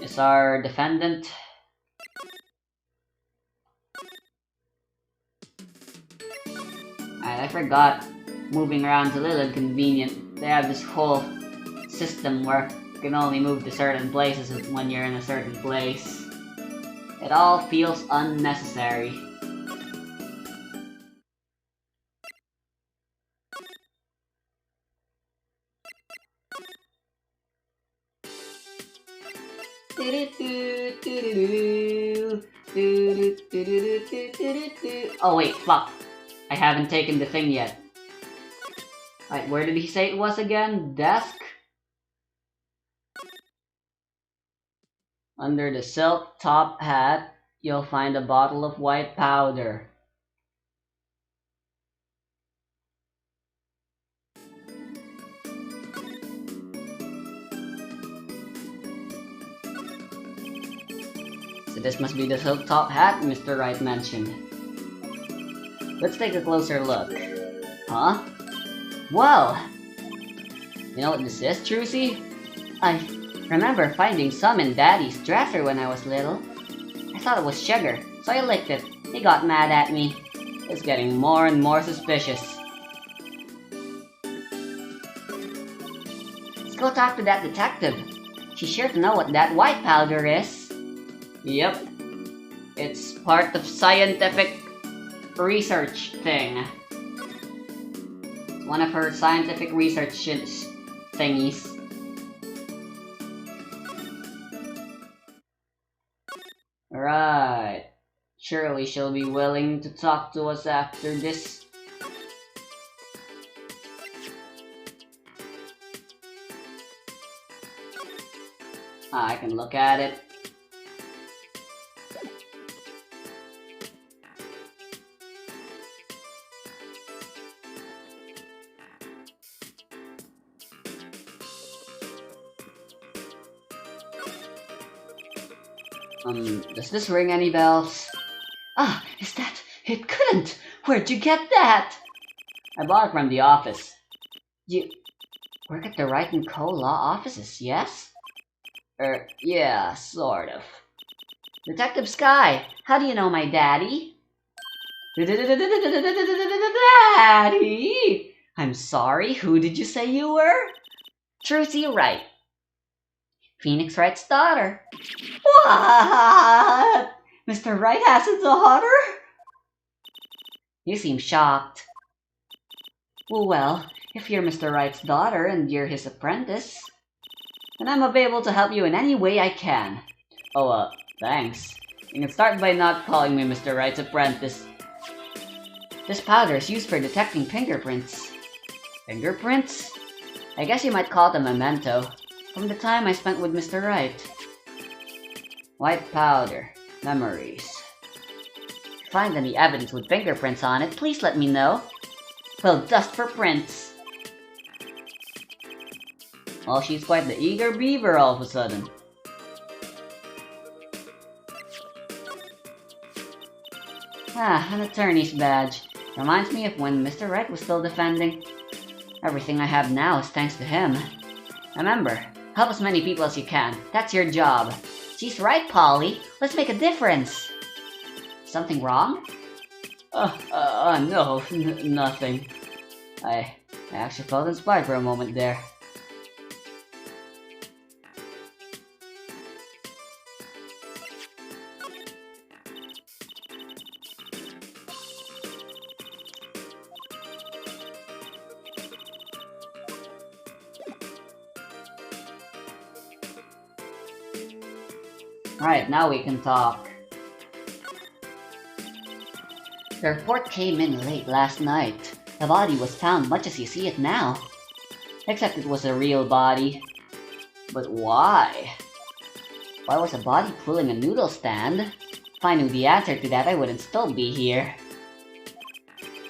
Is our defendant... I forgot. Moving around's a little inconvenient. They have this whole system where you can only move to certain places when you're in a certain place. It all feels unnecessary. Oh wait, fuck. I haven't taken the thing yet. Right, where did he say it was again? Desk? Under the silk top hat, you'll find a bottle of white powder. So this must be the silk top hat Mr. Wright mentioned. Let's take a closer look. Huh? Whoa! You know what this is, Trucy? I remember finding some in Daddy's dresser when I was little. I thought it was sugar, so I licked it. He got mad at me. It's getting more and more suspicious. Let's go talk to that detective. She's sure to know what that white powder is. Yep. It's part of scientific research thing. It's one of her scientific research thingies. Right. Surely she'll be willing to talk to us after this. I can look at it. Does this ring any bells? Ah, is that? It couldn't! Where'd you get that? I bought it from the office. You work at the Wright & Co. law offices, yes? Yeah, sort of. Detective Sky, how do you know my daddy? Daddy! I'm sorry, who did you say you were? Trucy Wright. Phoenix Wright's daughter. What? Mr. Wright has a daughter? You seem shocked. Well, if you're Mr. Wright's daughter and you're his apprentice, then I'm available to help you in any way I can. Oh, thanks. You can start by not calling me Mr. Wright's apprentice. This powder is used for detecting fingerprints. Fingerprints? I guess you might call it a memento. From the time I spent with Mr. Wright. White powder. Memories. If you find any evidence with fingerprints on it, please let me know. We'll dust for prints. Well, she's quite the eager beaver all of a sudden. An attorney's badge. Reminds me of when Mr. Wright was still defending. Everything I have now is thanks to him. Remember, help as many people as you can. That's your job. She's right, Polly. Let's make a difference. Something wrong? No, nothing. I actually felt inspired for a moment there. Alright, now we can talk. The report came in late last night. The body was found much as you see it now. Except it was a real body. But why? Why was a body pulling a noodle stand? If I knew the answer to that, I wouldn't still be here.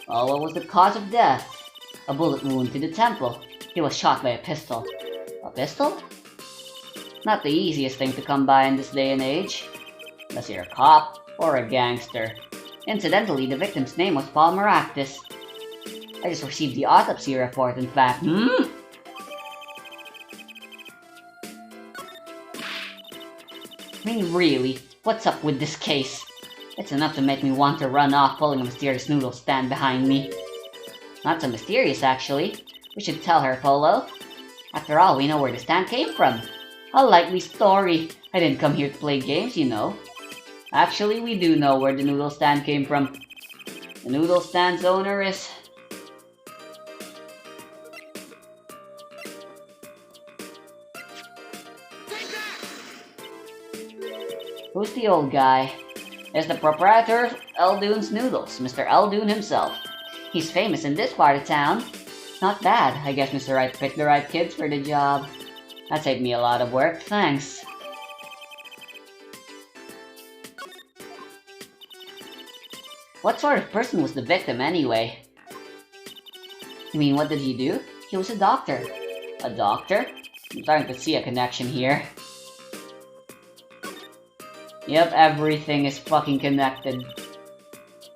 Well, what was the cause of death? A bullet wound to the temple. He was shot by a pistol. A pistol? Not the easiest thing to come by in this day and age. Unless you're a cop or a gangster. Incidentally, the victim's name was Paul Maractus. I just received the autopsy report, in fact. I mean, really, what's up with this case? It's enough to make me want to run off pulling a mysterious noodle stand behind me. Not so mysterious, actually. We should tell her, Polo. After all, we know where the stand came from. A likely story. I didn't come here to play games, you know. Actually, we do know where the noodle stand came from. The noodle stand's owner is... Who's the old guy? It's the proprietor of Eldoon's Noodles, Mr. Eldoon himself. He's famous in this part of town. Not bad. I guess Mr. Wright picked the right kids for the job. That saved me a lot of work, thanks. What sort of person was the victim, anyway? You mean, what did he do? He was a doctor. A doctor? I'm starting to see a connection here. Yep, everything is fucking connected.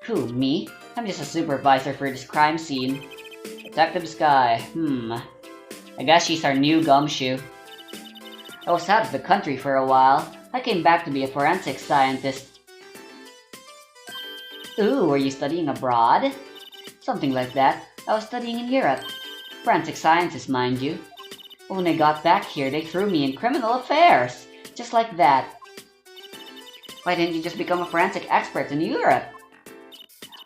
Who, me? I'm just a supervisor for this crime scene. Detective Sky, I guess she's our new gumshoe. I was out of the country for a while. I came back to be a forensic scientist. Ooh, were you studying abroad? Something like that. I was studying in Europe. Forensic sciences, mind you. But when I got back here, they threw me in criminal affairs. Just like that. Why didn't you just become a forensic expert in Europe?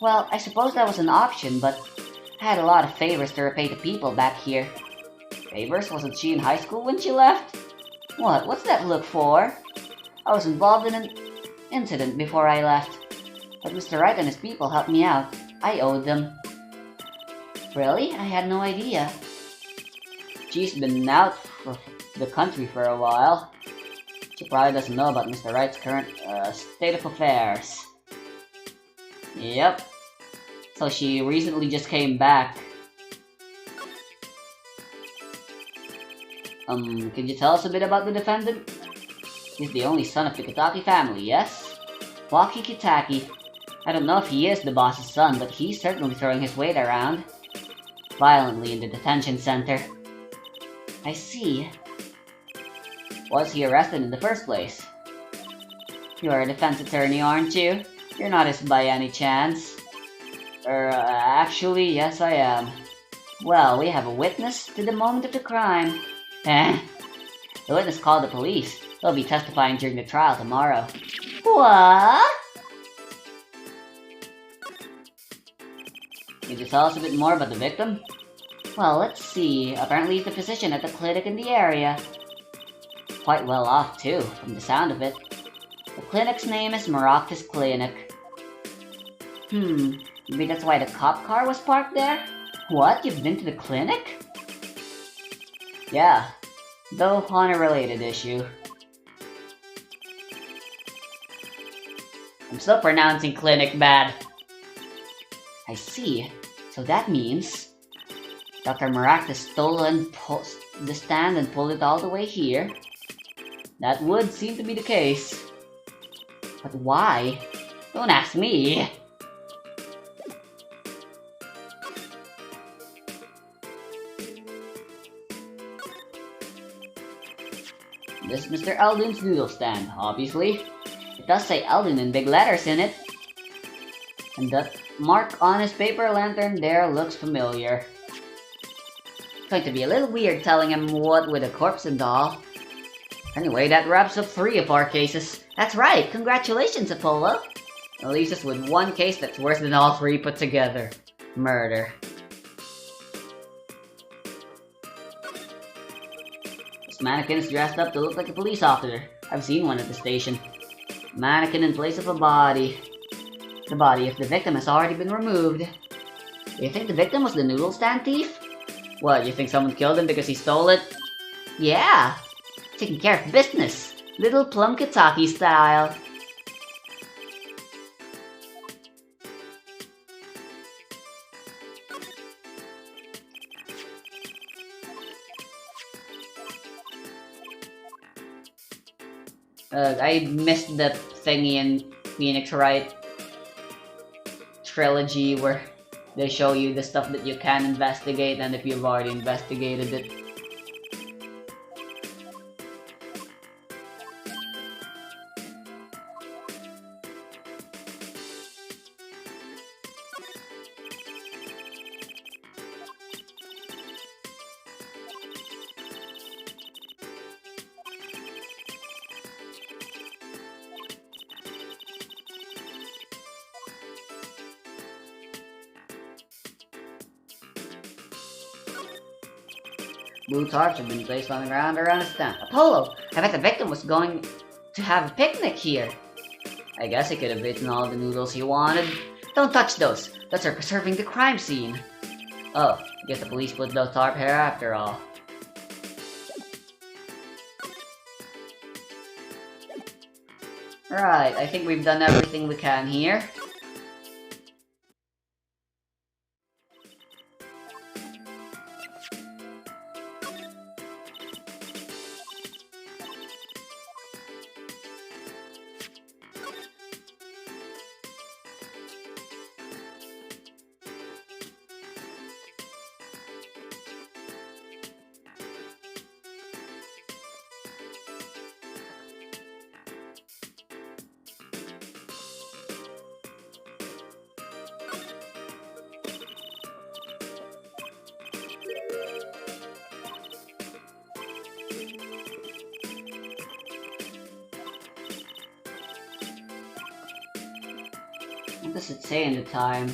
Well, I suppose that was an option, but I had a lot of favors to repay to people back here. Favors? Wasn't she in high school when she left? What? What's that look for? I was involved in an incident before I left. But Mr. Wright and his people helped me out. I owed them. Really? I had no idea. She's been out of the country for a while. She probably doesn't know about Mr. Wright's current state of affairs. Yep. So she recently just came back. Could you tell us a bit about the defendant? He's the only son of the Kitaki family, yes? Waki Kitaki. I don't know if he is the boss's son, but he's certainly throwing his weight around. Violently in the detention center. I see. Was he arrested in the first place? You are a defense attorney, aren't you? You're not his by any chance. Actually, yes I am. Well, we have a witness to the moment of the crime. The witness called the police. They'll be testifying during the trial tomorrow. What? Could you tell us a bit more about the victim? Well, let's see. Apparently he's the physician at the clinic in the area. Quite well off, too, from the sound of it. The clinic's name is Maractus Clinic. Maybe that's why the cop car was parked there? What? You've been to the clinic? Yeah, though on a related issue. I'm still pronouncing clinic bad. I see. So that means Dr. Maractus stole the stand and pulled it all the way here. That would seem to be the case. But why? Don't ask me. This is Mr. Eldoon's noodle stand, obviously. It does say Eldoon in big letters in it. And that mark on his paper lantern there looks familiar. It's going to be a little weird telling him what with a corpse and all. Anyway, that wraps up 3 of our cases. That's right! Congratulations, Apollo! It leaves us with 1 case that's worse than all 3 put together. Murder. This mannequin is dressed up to look like a police officer. I've seen one at the station. Mannequin in place of a body. The body of the victim has already been removed. Do you think the victim was the noodle stand thief? What, you think someone killed him because he stole it? Yeah! Taking care of business. Little Plum Kitaki style. I missed the thingy in Phoenix Wright trilogy where they show you the stuff that you can investigate and if you've already investigated it. Blue tarps have been placed on the ground around the stand. Apollo! I bet the victim was going to have a picnic here. I guess he could have eaten all the noodles he wanted. Don't touch those! Those are preserving the crime scene. Oh, I guess the police put those tarp here after all. Right, I think we've done everything we can here. What does it say in the time?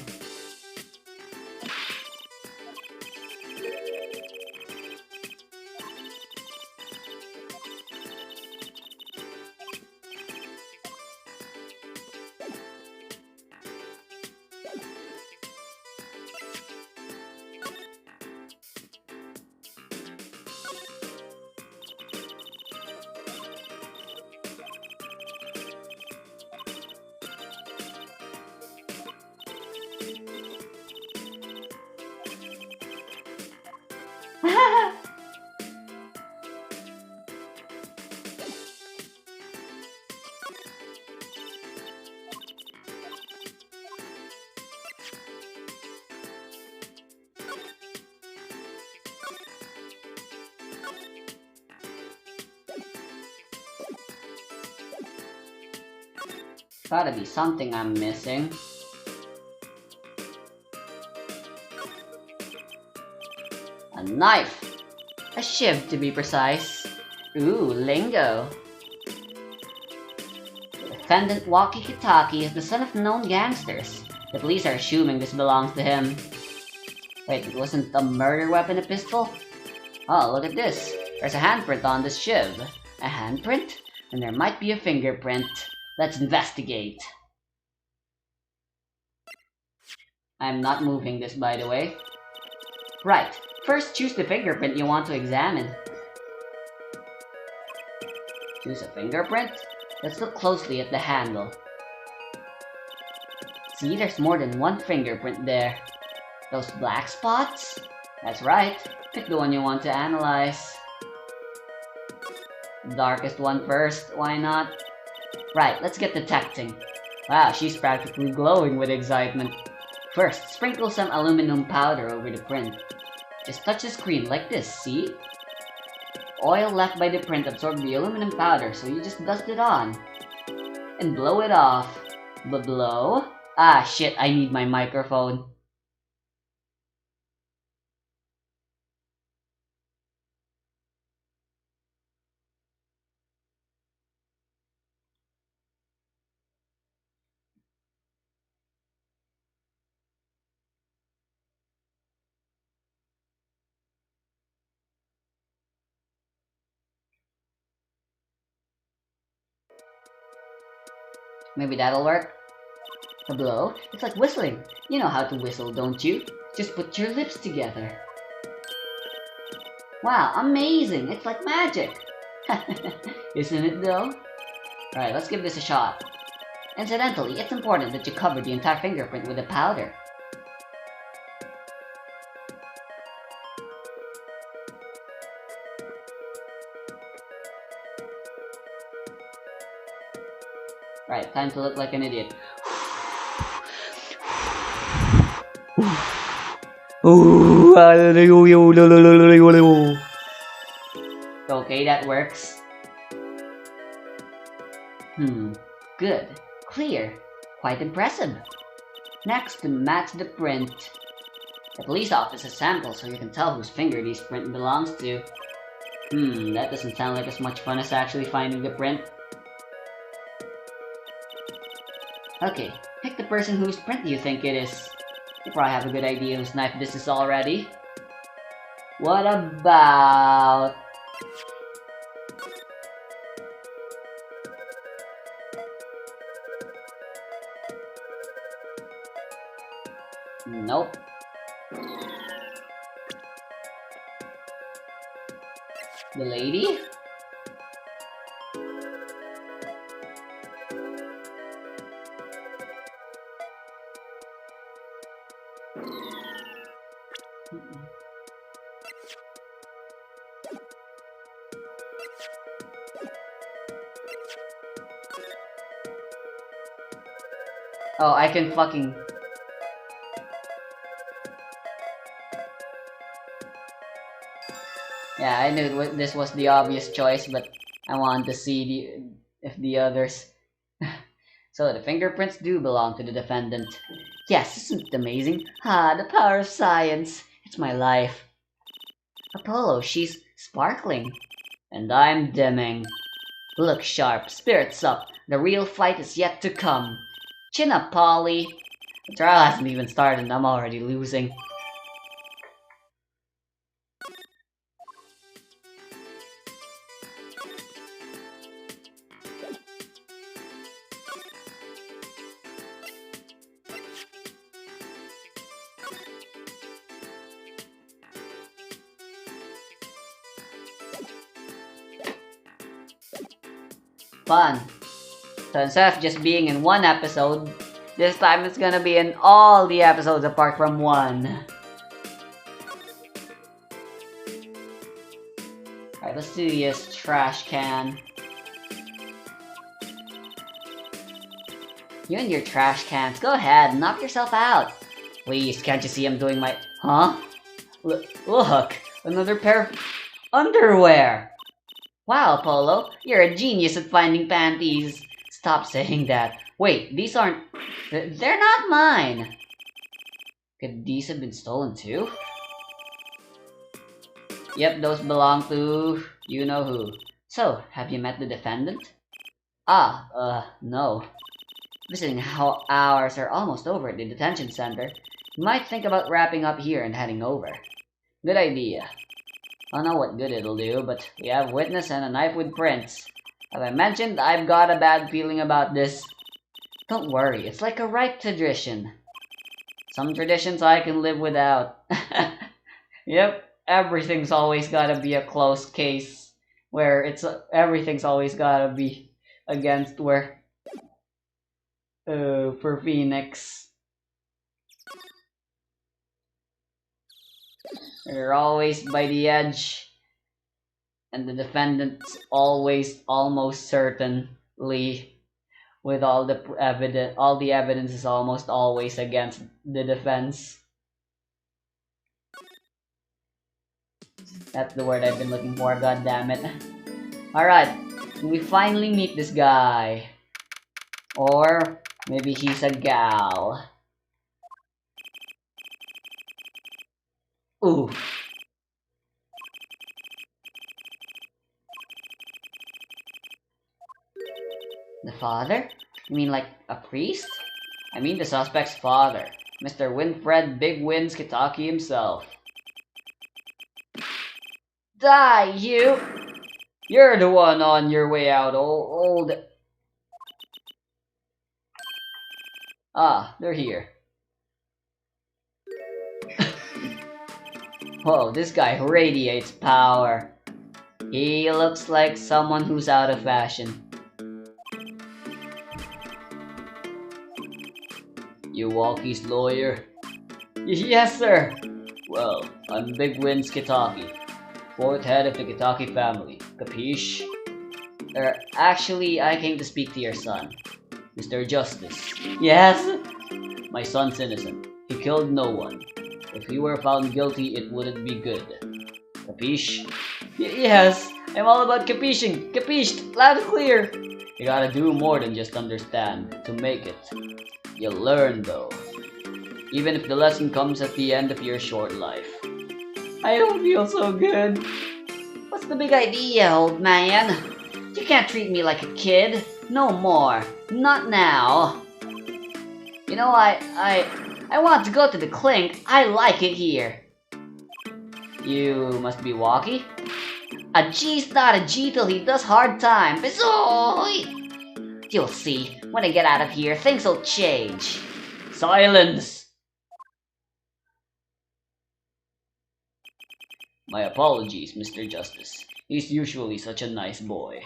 Gotta be something I'm missing. A knife! A shiv, to be precise. Ooh, lingo. The defendant, Waki Kitaki, is the son of known gangsters. The police are assuming this belongs to him. Wait, it wasn't a murder weapon a pistol? Oh, look at this. There's a handprint on this shiv. A handprint? And there might be a fingerprint. Let's investigate. I'm not moving this, by the way. Right. First, choose the fingerprint you want to examine. Choose a fingerprint? Let's look closely at the handle. See, there's more than one fingerprint there. Those black spots? That's right. Pick the one you want to analyze. The darkest one first, why not? Right, let's get detecting. Wow, she's practically glowing with excitement. First, sprinkle some aluminum powder over the print. Just touch the screen like this, see? Oil left by the print absorbed the aluminum powder, so you just dust it on. And blow it off. Blow? Ah, shit, I need my microphone. Maybe that'll work. A blow? It's like whistling. You know how to whistle, don't you? Just put your lips together. Wow, amazing! It's like magic! Isn't it though? Alright, let's give this a shot. Incidentally, it's important that you cover the entire fingerprint with the powder. Right, time to look like an idiot. Okay, that works. Good. Clear. Quite impressive. Next, to match the print. The police office has samples so you can tell whose finger this print belongs to. That doesn't sound like as much fun as actually finding the print. Okay, pick the person whose print you think it is. You probably have a good idea whose knife this is already. What about... Nope. The lady? Oh, I can fucking... Yeah, I knew this was the obvious choice, but I wanted to see if the others... So the fingerprints do belong to the defendant. Yes, isn't it amazing? Ah, the power of science. It's my life. Apollo, she's sparkling. And I'm dimming. Look sharp, spirits up. The real fight is yet to come. Chin up, Polly. The trial hasn't even started and I'm already losing. Fun. So instead of just being in one episode, this time it's gonna be in all the episodes apart from one. Alright, let's do this trash can. You and your trash cans, go ahead, knock yourself out. Please, can't you see I'm doing my... Huh? Look, another pair of underwear. Wow, Apollo, you're a genius at finding panties. Stop saying that. Wait, these aren't... They're not mine. Could these have been stolen too? Yep, those belong to... you-know-who. So, have you met the defendant? No. Visiting hours are almost over at the detention center. You might think about wrapping up here and heading over. Good idea. I don't know what good it'll do, but we have witness and a knife with prints. As I mentioned, I've got a bad feeling about this. Don't worry, it's like a right tradition. Some traditions I can live without. Yep, everything's always gotta be a close case. Where everything's always gotta be against where... for Phoenix. They're always by the edge, and the defendant's always almost certainly, with all the evidence is almost always against the defense. That's the word I've been looking for, god damn it. Alright, we finally meet this guy. Or maybe he's a gal. Ooh. The father? You mean like a priest? I mean the suspect's father, Mr. Winfred Big Wins Kitaki himself. Die, you! You're the one on your way out, old... Ah, they're here. Whoa, this guy radiates power. He looks like someone who's out of fashion. You Walkie's lawyer? Yes, sir! Well, I'm Big Wins Kitaki, fourth head of the Kitaki family. Capiche? Actually, I came to speak to your son, Mr. Justice. Yes? My son's innocent. He killed no one. If he were found guilty, it wouldn't be good. Capiche? Yes, I'm all about capiching. Capished, loud and clear. You gotta do more than just understand to make it. You'll learn, though. Even if the lesson comes at the end of your short life. I don't feel so good. What's the big idea, old man? You can't treat me like a kid. No more. Not now. You know, I want to go to the clink. I like it here. You must be Walkie? A G's not a G till he does hard time. Bisoy! You'll see, when I get out of here, things'll change. Silence! My apologies, Mr. Justice. He's usually such a nice boy.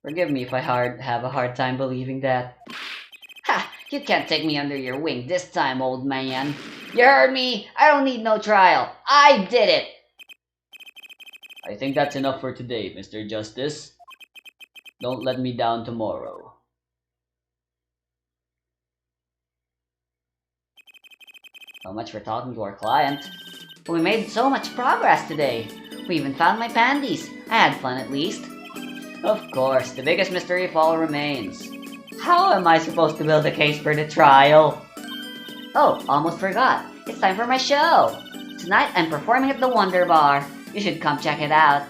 Forgive me if I have a hard time believing that. Ha! You can't take me under your wing this time, old man. You heard me! I don't need no trial. I did it! I think that's enough for today, Mr. Justice. Don't let me down tomorrow. So much for talking to our client. We made so much progress today. We even found my panties. I had fun at least. Of course, the biggest mystery of all remains. How am I supposed to build a case for the trial? Oh, almost forgot. It's time for my show. Tonight I'm performing at the Wonder Bar. You should come check it out.